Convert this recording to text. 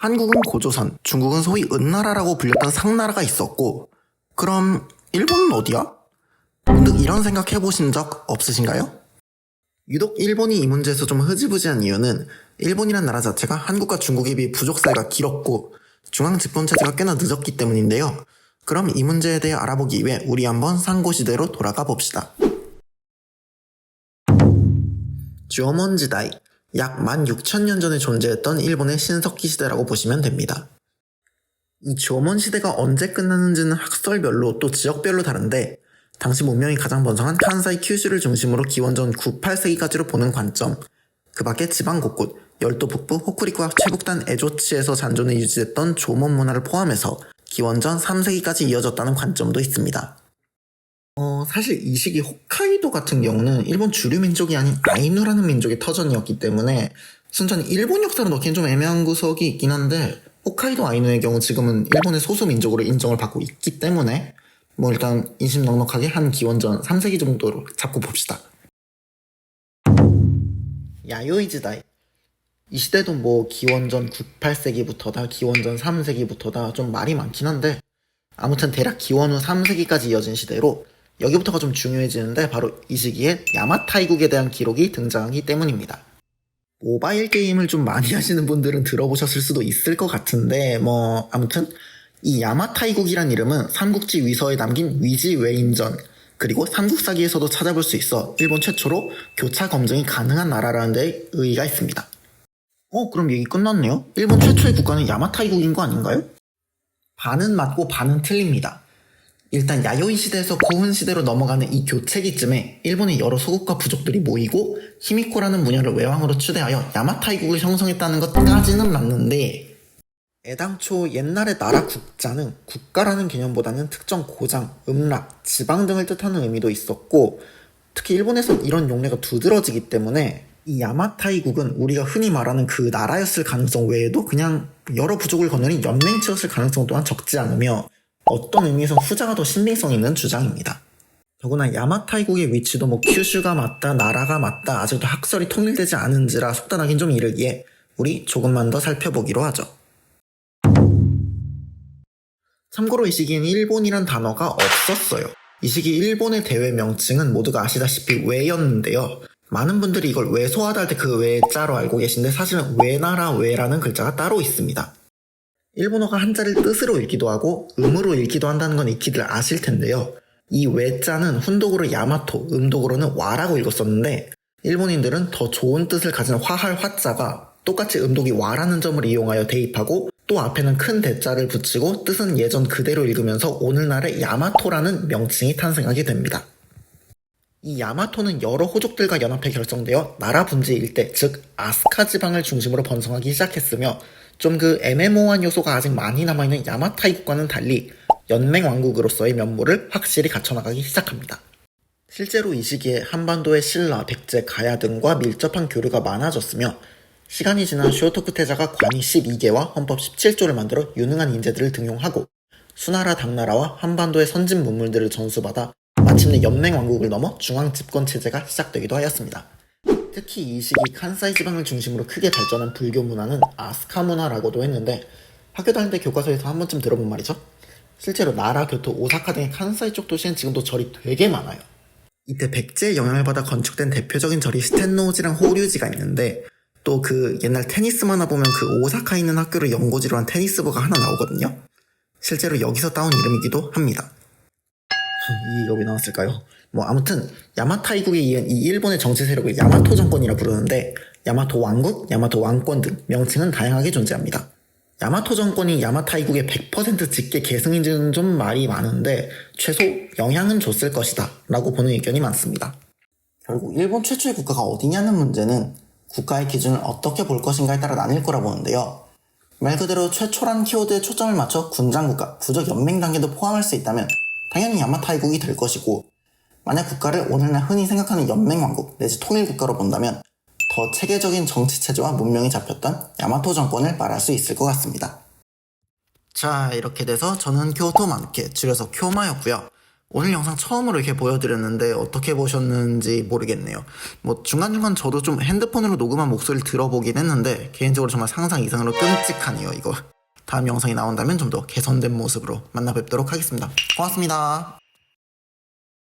한국은 고조선, 중국은 소위 은나라라고 불렸던 상나라가 있었고, 그럼 일본은 어디야? 문득 이런 생각 해보신 적 없으신가요? 유독 일본이 이 문제에서 좀 흐지부지한 이유는 일본이란 나라 자체가 한국과 중국에 비해 부족 사이가 길었고 중앙 집권 체제가 꽤나 늦었기 때문인데요. 그럼 이 문제에 대해 알아보기 위해 우리 한번 상고시대로 돌아가 봅시다. 조먼지다이, 약 16,000년 전에 존재했던 일본의 신석기 시대라고 보시면 됩니다. 이 조먼 시대가 언제 끝났는지는 학설별로 또 지역별로 다른데 당시 문명이 가장 번성한 칸사이 큐슈를 중심으로 기원전 9, 8세기까지로 보는 관점, 그 밖에 지방 곳곳, 열도 북부, 호쿠리쿠와 최북단 에조치에서 잔존해 유지됐던 조먼 문화를 포함해서 기원전 3세기까지 이어졌다는 관점도 있습니다. 사실 이 시기 홋카이도 같은 경우는 일본 주류 민족이 아닌 아이누라는 민족의 터전이었기 때문에 순전히 일본 역사로 넣기엔 좀 애매한 구석이 있긴 한데 홋카이도 아이누의 경우 지금은 일본의 소수 민족으로 인정을 받고 있기 때문에 일단 인심 넉넉하게 한 기원전 3세기 정도로 잡고 봅시다. 야요이지다이, 이 시대도 기원전 9, 8세기부터다 기원전 3세기부터다 좀 말이 많긴 한데 아무튼 대략 기원 후 3세기까지 이어진 시대로 여기부터가 좀 중요해지는데 바로 이 시기에 야마타이국에 대한 기록이 등장하기 때문입니다. 모바일 게임을 좀 많이 하시는 분들은 들어보셨을 수도 있을 것 같은데 아무튼 이 야마타이국이란 이름은 삼국지 위서에 남긴 위지 외인전 그리고 삼국사기에서도 찾아볼 수 있어 일본 최초로 교차 검증이 가능한 나라라는 데 의의가 있습니다. 그럼 얘기 끝났네요? 일본 최초의 국가는 야마타이국인 거 아닌가요? 반은 맞고 반은 틀립니다. 일단 야요이 시대에서 고훈 시대로 넘어가는 이 교체기쯤에 일본의 여러 소국과 부족들이 모이고 히미코라는 무녀를 외왕으로 추대하여 야마타이국을 형성했다는 것까지는 맞는데 애당초 옛날의 나라 국자는 국가라는 개념보다는 특정 고장, 음락, 지방 등을 뜻하는 의미도 있었고 특히 일본에선 이런 용례가 두드러지기 때문에 이 야마타이국은 우리가 흔히 말하는 그 나라였을 가능성 외에도 그냥 여러 부족을 거느린 연맹체였을 가능성 또한 적지 않으며 어떤 의미에서 후자가 더 신빙성 있는 주장입니다. 더구나 야마타이국의 위치도 큐슈가 맞다, 나라가 맞다 아직도 학설이 통일되지 않은지라 속단하긴 좀 이르기에 우리 조금만 더 살펴보기로 하죠. 참고로 이 시기엔 일본이란 단어가 없었어요. 이 시기 일본의 대외 명칭은 모두가 아시다시피 외였는데요. 많은 분들이 이걸 외소하다 할 때 그 외자로 알고 계신데 사실은 외나라 외라는 글자가 따로 있습니다. 일본어가 한자를 뜻으로 읽기도 하고 음으로 읽기도 한다는 건 익히들 아실 텐데요. 이 외자는 훈독으로 야마토, 음독으로는 와라고 읽었었는데 일본인들은 더 좋은 뜻을 가진 화할 화자가 똑같이 음독이 와라는 점을 이용하여 대입하고 또 앞에는 큰 대자를 붙이고 뜻은 예전 그대로 읽으면서 오늘날의 야마토라는 명칭이 탄생하게 됩니다. 이 야마토는 여러 호족들과 연합해 결성되어 나라 분지 일대, 즉 아스카 지방을 중심으로 번성하기 시작했으며 좀 그 애매모호한 요소가 아직 많이 남아있는 야마타이국과는 달리 연맹왕국으로서의 면모를 확실히 갖춰나가기 시작합니다. 실제로 이 시기에 한반도의 신라, 백제, 가야 등과 밀접한 교류가 많아졌으며 시간이 지나 쇼토쿠 태자가 관이 12개와 헌법 17조를 만들어 유능한 인재들을 등용하고 수나라, 당나라와 한반도의 선진 문물들을 전수받아 마침내 연맹왕국을 넘어 중앙집권체제가 시작되기도 하였습니다. 특히 이 시기 칸사이 지방을 중심으로 크게 발전한 불교 문화는 아스카 문화라고도 했는데 학교 다닐 때 교과서에서 한 번쯤 들어본 말이죠. 실제로 나라, 교토, 오사카 등의 칸사이 쪽 도시엔 지금도 절이 되게 많아요. 이때 백제의 영향을 받아 건축된 대표적인 절이 스텐노우지랑 호류지가 있는데 또 그 옛날 테니스 만화 보면 그 오사카에 있는 학교를 연고지로 한 테니스부가 하나 나오거든요. 실제로 여기서 따온 이름이기도 합니다. 이게 왜 나왔을까요? 아무튼 야마타이국에 이은 이 일본의 정치 세력을 야마토 정권이라 부르는데 야마토 왕국, 야마토 왕권 등 명칭은 다양하게 존재합니다. 야마토 정권이 야마타이국의 100% 직계 계승인지는 좀 말이 많은데 최소 영향은 줬을 것이다 라고 보는 의견이 많습니다. 결국 일본 최초의 국가가 어디냐는 문제는 국가의 기준을 어떻게 볼 것인가에 따라 나뉠 거라 보는데요. 말 그대로 최초란 키워드에 초점을 맞춰 군장국가, 부족 연맹 단계도 포함할 수 있다면 당연히 야마타이국이 될 것이고 만약 국가를 오늘날 흔히 생각하는 연맹왕국 내지 통일국가로 본다면 더 체계적인 정치체제와 문명이 잡혔던 야마토 정권을 말할 수 있을 것 같습니다. 자, 이렇게 돼서 저는 교토 만케, 줄여서 쿄마였고요. 오늘 영상 처음으로 이렇게 보여드렸는데 어떻게 보셨는지 모르겠네요. 뭐 중간중간 저도 좀 핸드폰으로 녹음한 목소리를 들어보긴 했는데 개인적으로 정말 상상 이상으로 끔찍하네요 이거. 다음 영상이 나온다면 좀 더 개선된 모습으로 만나 뵙도록 하겠습니다. 고맙습니다.